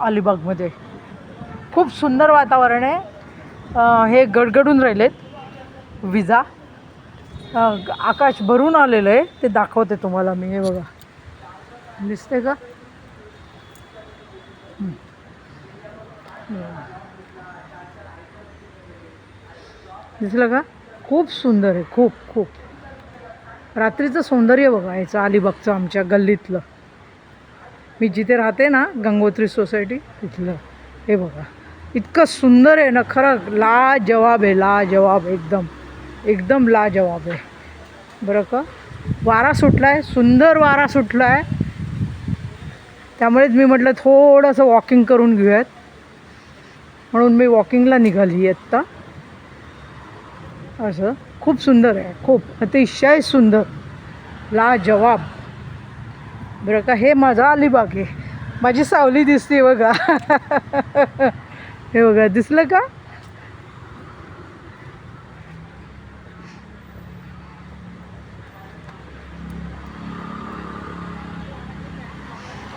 अलिबागमध्ये. खूप सुंदर वातावरण आहे. हे गडगडून राहिलेत विजा. आकाश भरून आलेलं आहे, ते दाखवते तुम्हाला मी. हे बघा, दिसते का? दिसलं का? खूप सुंदर आहे, खूप खूप. रात्रीचं सौंदर्य बघा याचं अलिबागचं, आमच्या गल्लीतलं. मी जिथे राहते ना, गंगोत्री सोसायटी, तिथलं. हे बघा, इतकं सुंदर आहे ना, खरं लाजवाब आहे, लाजवाब. एकदम एकदम लाजवाब आहे बरं का. वारा सुटला आहे, सुंदर वारा सुटला आहे. त्यामुळेच मी म्हटलं थोडंसं वॉकिंग करून घेऊयात, म्हणून मी वॉकिंगला निघाली आत्ता. असं खूप सुंदर आहे, खूप अतिशय सुंदर, लाजवाब बरं का. हे माझा अलिबाग आहे. माझी सावली दिसते बघा. हे बघा, दिसलं का?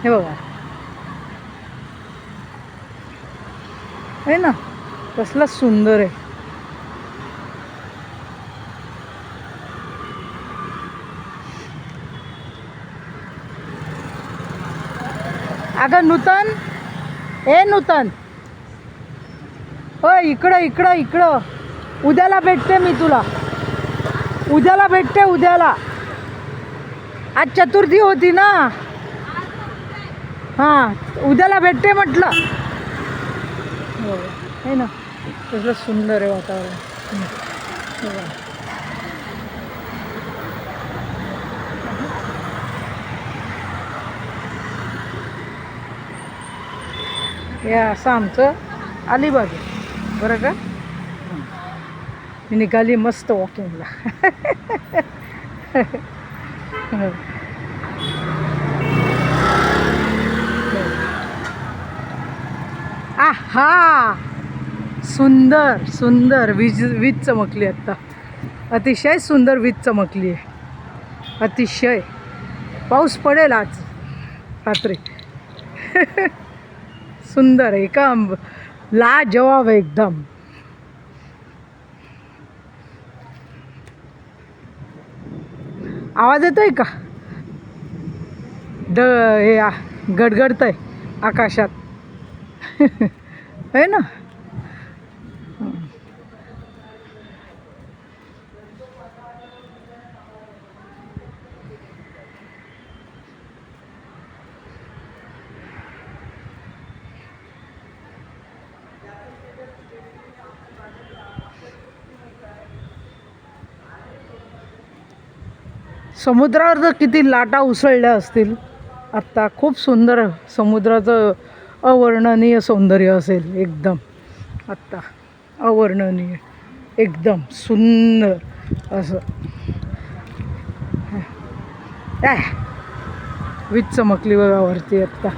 हे बघा, आहे ना, कसला सुंदर आहे. अगं नूतन, ए नूतन, हो इकडं इकडं इकडं. उद्याला भेटते मी तुला, उद्याला भेटते, उद्याला. आज चतुर्थी होती ना. हां, उद्याला भेटते म्हटलं. हो, आहे ना, कसलं सुंदर आहे वातावरण. हे असं आमचं अलिबाग आहे बरं का. मी निघाली मस्त वॉकिंगला. आहा, सुंदर सुंदर वीज चमकली आत्ता. अतिशय सुंदर वीज चमकली आहे, अतिशय. पाऊस पडेल आज रात्री. सुंदर आहे का, लाजवाब आहे एकदम. आवाज येतोय का? हे गडगडतंय आकाशात. आहे ना. समुद्रावर तर किती लाटा उसळल्या असतील आत्ता. खूप सुंदर समुद्राचं अवर्णनीय सौंदर्य असेल एकदम आत्ता. अवर्णनीय, एकदम सुंदर असं. वीज चमकली बघा वरती आत्ता.